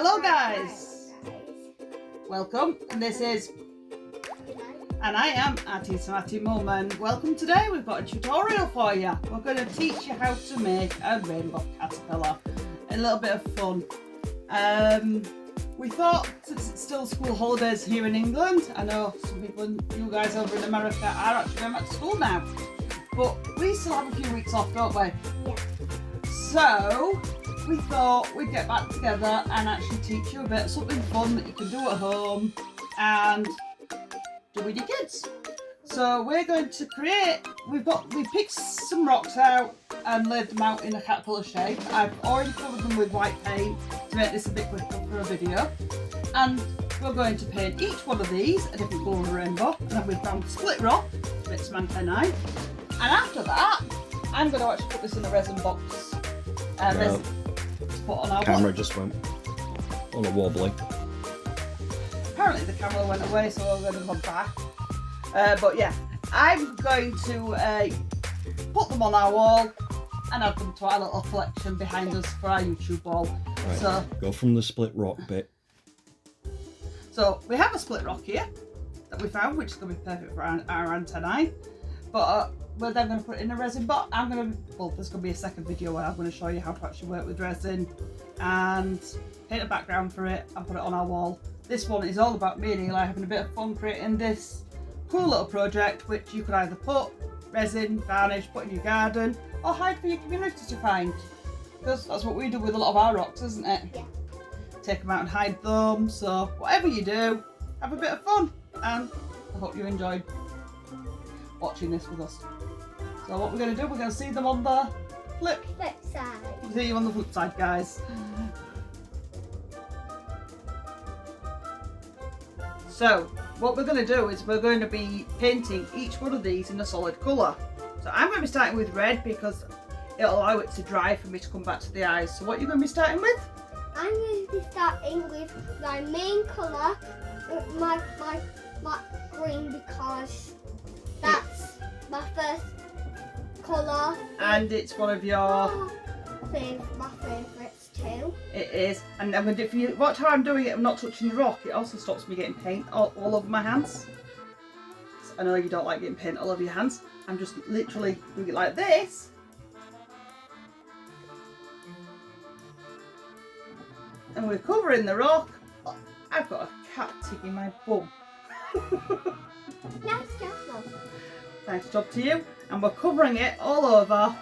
Hello guys, welcome, and this is, and I am Auntie Mum, and welcome. Today we've got a tutorial for you. We're going to teach you how to make a rainbow caterpillar. A little bit of fun. We thought, since it's still school holidays here in England, I know some people, you guys over in America, are actually going back to school now, but we still have a few weeks off, don't we? Yeah. So we thought we'd get back together and actually teach you a bit of something fun that you can do at home and do with your kids. So we're going to create, we picked some rocks out and laid them out in a caterpillar shape. I've already covered them with white paint to make this a bit quicker for a video. And we're going to paint each one of these a different colour rainbow. And then we found split rock to make some antennae. And after that, I'm going to actually put this in a resin box. Resin to put on our camera just went on a wobbly. Apparently the camera went away, so we're going to come back. But yeah, I'm going to put them on our wall and add them to our little collection behind us for our YouTube wall. Right, so go from the split rock bit. So we have a split rock here that we found, which is going to be perfect for our antennae. But we're then going to put it in a resin box. There's going to be a second video where I'm going to show you how to actually work with resin and paint a background for it and put it on our wall. This one is all about me and Eli having a bit of fun creating this cool little project, which you could either put resin, varnish, put in your garden, or hide for your community to find. Because that's what we do with a lot of our rocks, isn't it? Yeah. Take them out and hide them. So whatever you do, have a bit of fun, and I hope you enjoyed watching this with us. So what we're going to do, we're going to see them on the flip side. See you on the flip side, guys. So what we're going to do is we're going to be painting each one of these in a solid colour. So I'm going to be starting with red because it'll allow it to dry for me to come back to the eyes. So what are you going to be starting with? I'm going to be starting with my main colour, my green, because that's my first colour. And it's one of your... my favourites too. It is. And I'm going to do, watch how I'm doing it, I'm not touching the rock. It also stops me getting paint all over my hands. I know you don't like getting paint all over your hands. I'm just literally doing it like this. And we're covering the rock. Oh, I've got a cat ticking my bum. Nice job, Mum. Nice job to you. And we're covering it all over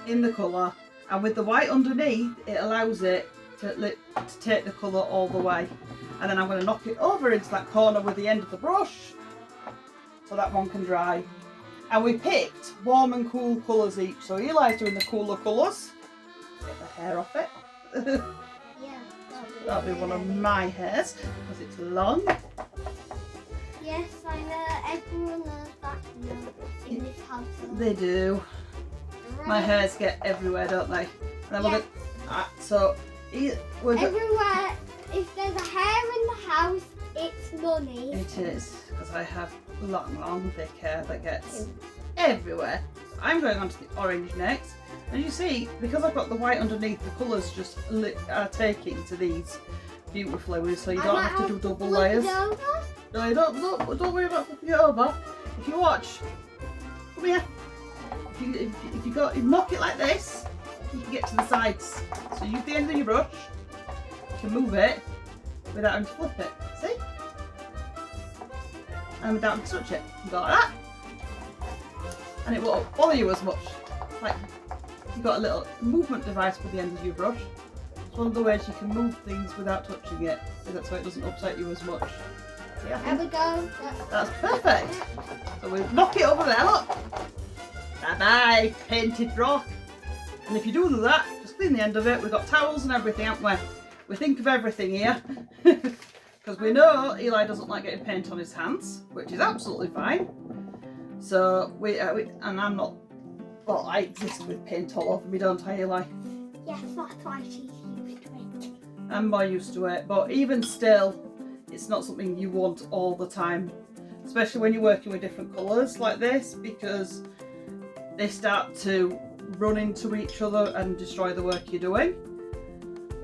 in the colour. And with the white underneath, it allows it to take the colour all the way. And then I'm going to knock it over into that corner with the end of the brush so that one can dry. And we picked warm and cool colours each. So Eli's doing the cooler colours. Get the hair off it. Yeah. That'll be one of my hairs because it's long. Yes, I know. Everyone knows that in this house. They do. My hairs get everywhere, don't they? And then we're everywhere. If there's a hair in the house, it's money. It is, because I have long, thick hair that gets everywhere. So I'm going on to the orange next. And you see, because I've got the white underneath, the colours just are taking to these beautifully, so you don't have to do double layers. No, you don't worry about flipping it over. If you watch, come here. If you knock it like this, you can get to the sides. So use the end of your brush to move it without having to flip it. See? And without having to touch it. You go like that. And it won't bother you as much. Like you've got a little movement device with the end of your brush. It's one of the ways you can move things without touching it, so it doesn't upset you as much. Yeah, There we go. that's perfect. So we knock it over there, look. Bye-bye, painted rock. And if you do that, just clean the end of it. We've got towels and everything, haven't we? We think of everything here. Because we know Eli doesn't like getting paint on his hands, which is absolutely fine. So and I'm not, well, I exist with paint all over me, don't I, Eli? Yes, that's why she's used to it. I'm more used to it, but even still, it's not something you want all the time. Especially when you're working with different colours like this, because they start to run into each other and destroy the work you're doing.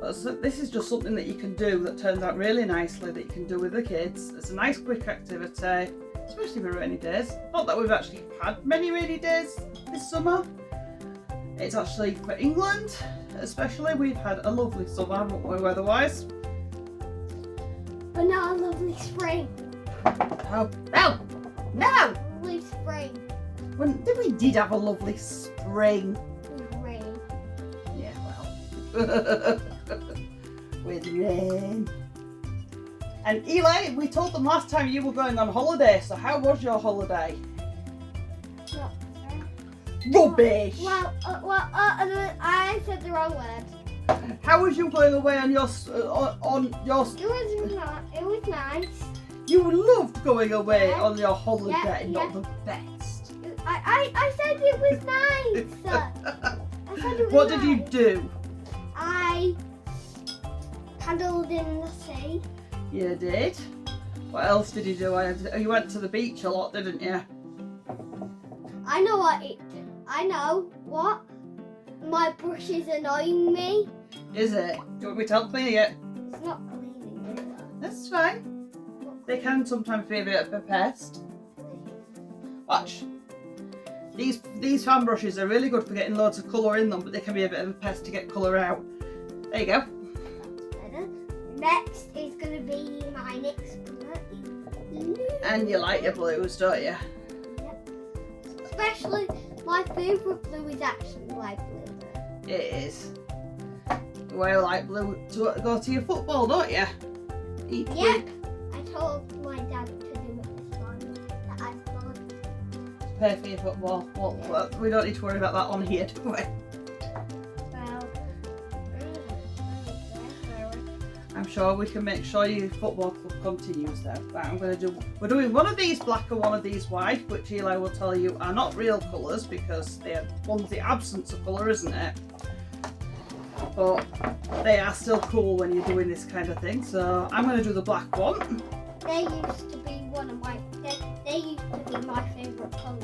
So this is just something that you can do that turns out really nicely, that you can do with the kids. It's a nice quick activity, especially for rainy days. Not that we've actually had many rainy days this summer. It's actually for England especially, we've had a lovely summer, haven't we, weather-wise? But not a lovely spring. Oh, no! No! Lovely spring. We did have a lovely spring. With rain. Yeah, well. With rain. And Eli, we told them last time you were going on holiday, so how was your holiday? Not Rubbish! I said the wrong word. How was you going away on your It was nice. You loved going away Yeah. on your holiday, Yeah, not yeah. the best. I said it was nice. I said it was What did you nice. do? I paddled in the sea. You did. What else did you do? You went to the beach a lot, didn't you? I know what it. I know what. My brush is annoying me. Is it? Do you want me to help clean it? It's not cleaning it. That's fine. They can sometimes be a bit of a pest. Watch. These fan brushes are really good for getting loads of colour in them, but they can be a bit of a pest to get colour out. There you go. That's better. Next is going to be my next colour. And you like your blues, don't you? Yep. Especially my favourite blue is actually light blue. It is. You wear light blue to go to your football, don't you? Each Yep. week. I told my dad to do it this morning that I've gone. Pay for your football. Well, we don't need to worry about that on here, do we? Well, I'm sure we can make sure your football club continues though. Right, we're doing one of these black and one of these white, which Eli will tell you are not real colours because one's the absence of colour, isn't it? But they are still cool when you're doing this kind of thing. So I'm going to do the black one. they used to be one of my. They used to be my favourite colour.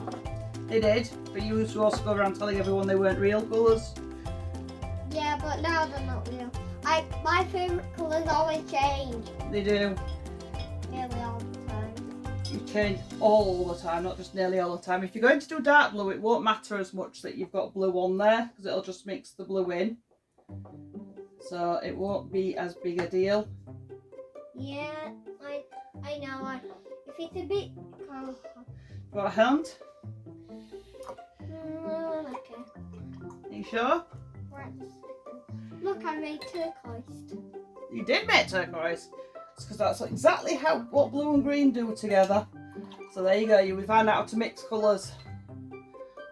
They did, but you used to also go around telling everyone they weren't real colours. Yeah, but now they're not real. My favourite colours always change. They do. Nearly all the time. You change all the time, not just nearly all the time. If you're going to do dark blue, it won't matter as much that you've got blue on there because it'll just mix the blue in. So it won't be as big a deal. Yeah, I know. If it's a bit. Got a hand? Okay. Are you sure? Right. Look, I made turquoise. You did make turquoise. It's because that's exactly what blue and green do together. So there you go. We found out how to mix colours.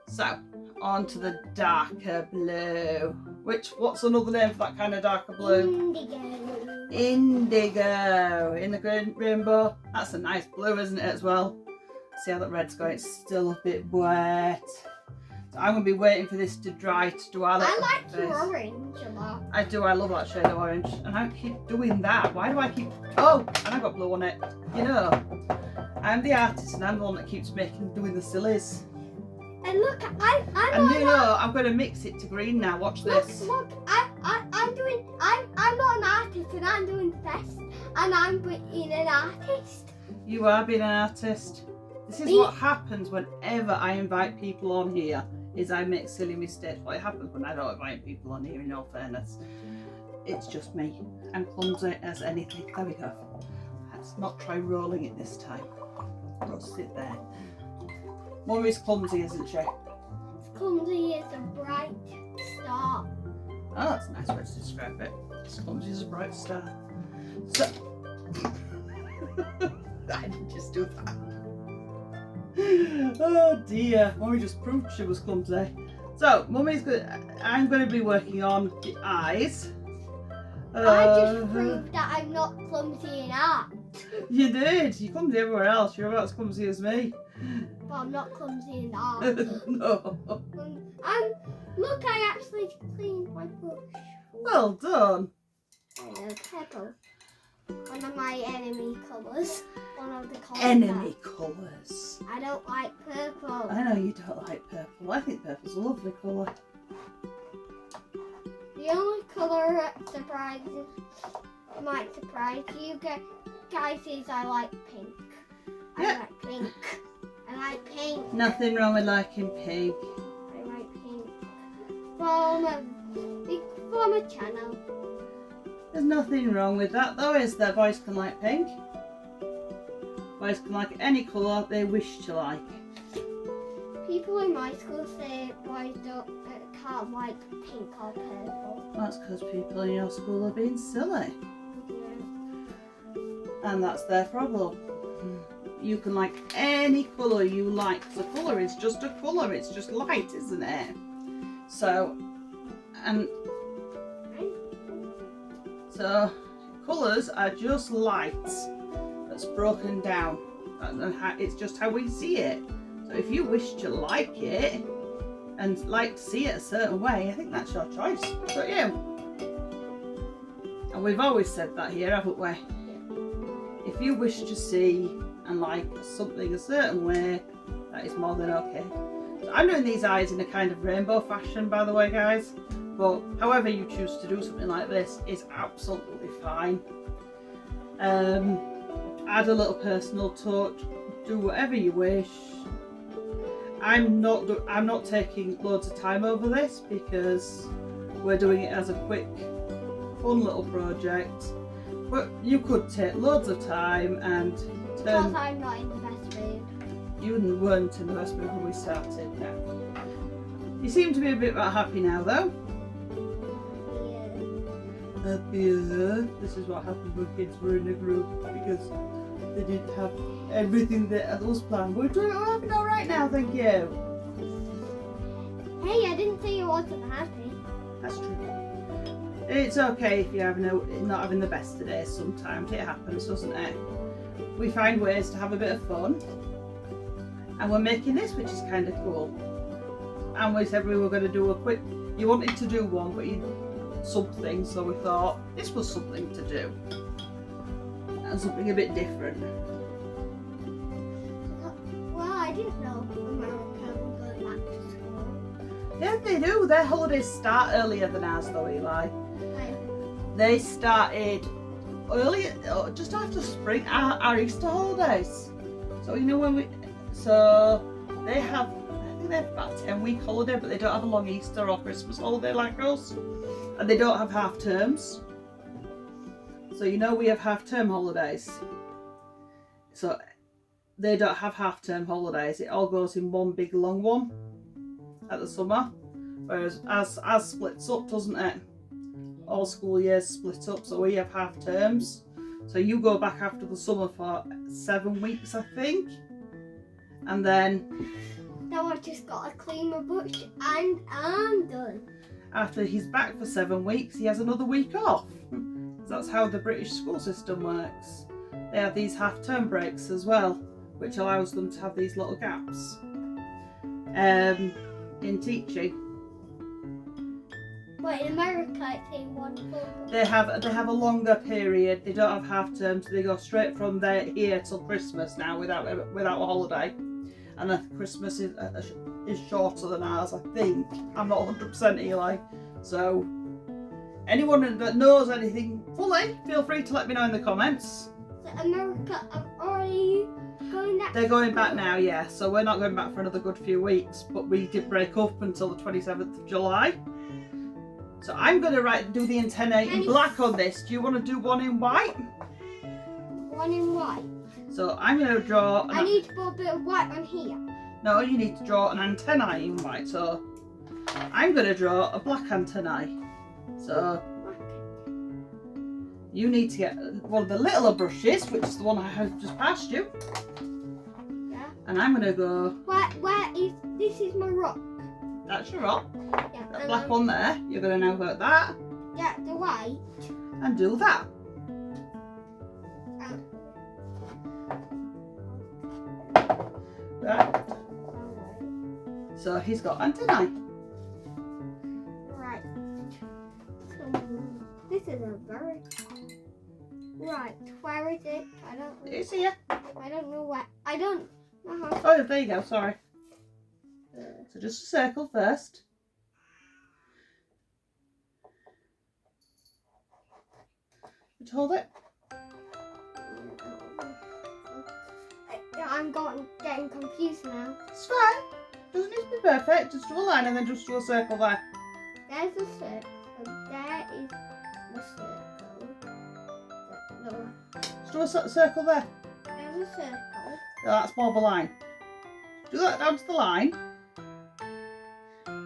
So on to the darker blue. What's another name for that kind of darker blue? Indigo. Indigo. In the green rainbow. That's a nice blue, isn't it, as well? See how that red's going? It's still a bit wet. So I'm going to be waiting for this to dry to do our I little like face. your orange a lot. I do. I love that shade of orange. And I keep doing that. Why do I keep... Oh, and I got blue on it. You know, I'm the artist and I'm the one that keeps doing the sillies. And look, I'm And you know, I'm going to mix it to green now. Watch this. Look, I'm not an artist and I'm doing the best. And I'm being an artist. You are being an artist. This is what happens whenever I invite people on here, is I make silly mistakes. Well, it happens when I don't invite people on here, in all fairness. It's just me. I'm clumsy as anything. There we go. Let's not try rolling it this time. Just sit there. Mummy's clumsy, isn't she? It's clumsy as a bright star. Oh, that's a nice way to describe it. It's clumsy as a bright star. So... I didn't just do that. Oh dear, Mummy just proved she was clumsy. So, I'm going to be working on the eyes. I just proved that I'm not clumsy in art. You did. You clumsy everywhere else. You're about as clumsy as me. But I'm not clumsy in art. No. Look, I actually cleaned my brush. Well done. I know, purple. One of my enemy colours. One of the colours. Enemy colours. I don't like purple. I know you don't like purple. I think purple's a lovely colour. Do The only colour that might surprise you guys is I like pink. Yeah. I like pink. I like pink. Nothing wrong with liking pink. I like pink. From a channel. There's nothing wrong with that though, is there? Boys can like pink. Boys can like any colour they wish to like. People in my school say boys can't like pink or purple. That's because people in your school are being silly. Yeah. And that's their problem. You can like any colour you like, because a colour is just a colour, it's just light, isn't it? So, colours are just light that's broken down, and it's just how we see it. So if you wish to like it and like to see it a certain way, I think that's your choice. But you, and we've always said that here, haven't we? If you wish to see and like something a certain way, that is more than okay. So I'm doing these eyes in a kind of rainbow fashion, by the way, guys. But however you choose to do something like this is absolutely fine. Add a little personal touch, do whatever you wish. I'm not taking loads of time over this because we're doing it as a quick, fun little project. But you could take loads of time and Because I'm not in the best mood. You weren't in the best mood when we started. No. You seem to be a bit more happy now, though. Yeah. Happier. This is what happens when kids were in a group because they didn't have everything that was planned. We're happy all right now, thank you. Hey, I didn't say you wasn't happy. That's true. It's okay if you're not having the best of days sometimes. It happens, doesn't it? We find ways to have a bit of fun. And we're making this, which is kind of cool. And we said we were going to do a quick... You wanted to do one, but something, so we thought this was something to do. And something a bit different. Well, I didn't know America was going back to school. Yeah, they do. Their holidays start earlier than ours, though, Eli. Like, They started earlier, just after spring, our Easter holidays. So you know when we, so they have, I think they have about a 10-week holiday, but they don't have a long Easter or Christmas holiday like us, and they don't have half terms. So you know we have half term holidays. So they don't have half term holidays. It all goes in one big long one at the summer, whereas as splits up, doesn't it? All school years split up, so we have half terms. So you go back after the summer for 7 weeks, I think, and then now I just got to clean my bush and I'm done. after he's back for 7 weeks, he has another week off. That's how the British school system works. They have these half-term breaks as well, which allows them to have these little gaps in teaching. But in America, it's a wonderful. They have a longer period. They don't have half terms. They go straight from here till Christmas now without a holiday, and then Christmas is shorter than ours, I think. I'm not 100% Eli. So anyone that knows anything fully, feel free to let me know in the comments. So America are already going back. They're going back now, yeah. So we're not going back for another good few weeks, but we did break up until the 27th of July. So I'm going to do the antennae in black on this. Do you want to do one in white? One in white. So I'm going to draw... I need to put a bit of white on here. No, you need to draw an antennae in white. So I'm going to draw a black antennae. So you need to get one of the littler brushes, which is the one I have just passed you. Yeah. And I'm going to go... Where is... This is my rock. That's your rock. Yeah, That black one there. You're going to now go like that. Yeah, the white. And do that. Right. So he's got antennae. Right. So this is a very... Right, where is it? I don't know. It's here. I don't know where. I don't know how. Oh, there you go. Sorry. So just a circle first. Would you hold it? I'm getting confused now. It's fine. Doesn't need to be perfect. Just do a line and then just do a circle there. There's a circle. There is the circle. No, Just do a circle there. there's a circle. No, that's more of a line. Do that down to the line. There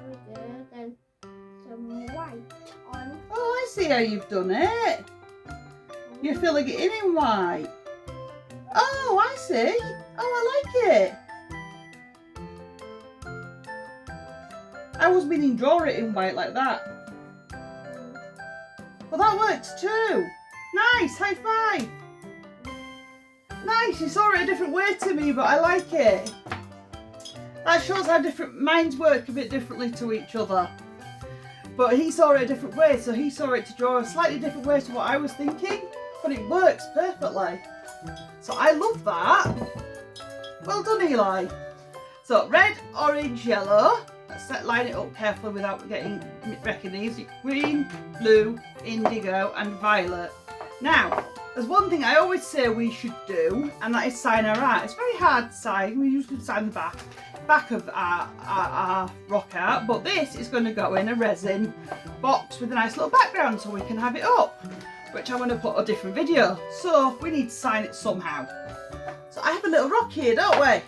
we go. Then some white on. Oh, I see how you've done it. You're filling it in white. Oh, I see. Oh, I like it. I was meaning draw it in white like that. Well, that works too. Nice, high five. Nice, you saw it a different way to me, but I like it. That shows how different minds work a bit differently to each other. But he saw it a different way, so he saw it to draw a slightly different way to what I was thinking, but it works perfectly. So I love that. Well done, Eli. So red, orange, yellow. Let's line it up carefully without wrecking these. Green, blue, indigo and violet. Now, there's one thing I always say we should do, and that is sign our art. It's very hard to sign. We usually sign the back of our rock art, but this is going to go in a resin box with a nice little background so we can have it up, which I'm going to put a different video. So we need to sign it somehow. So I have a little rock here, don't we?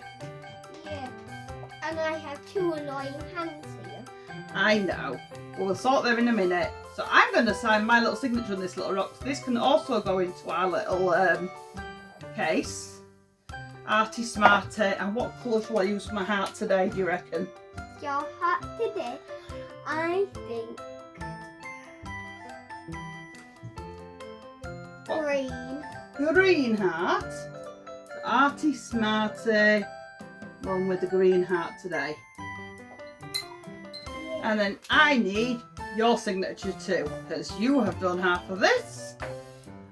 Yeah. And I have two annoying hands here. I know. We'll sort them in a minute. So I'm going to sign my little signature on this little rock. So this can also go into our little case. Arty Smarty. And what colour shall I use for my heart today, do you reckon? Your heart today, I think What? green. Green heart. So Arty Smarty. One with the green heart today. Yeah. And then I need your signature too, because you have done half of this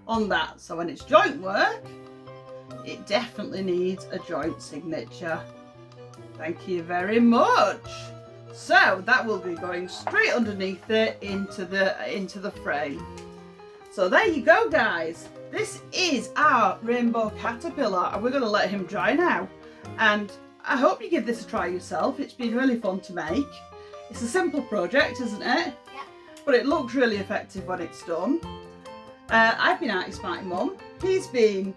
on that. So when it's joint work, it definitely needs a joint signature. Thank you very much. So that will be going straight underneath it into the frame. So there you go, guys. This is our rainbow caterpillar, and we're going to let him dry now. And I hope you give this a try yourself. It's been really fun to make. It's a simple project, isn't it? Yeah. But it looks really effective when it's done. I've been Arty Smarty Mum. He's been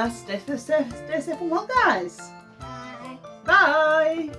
stay safe and well, guys. Bye. Bye.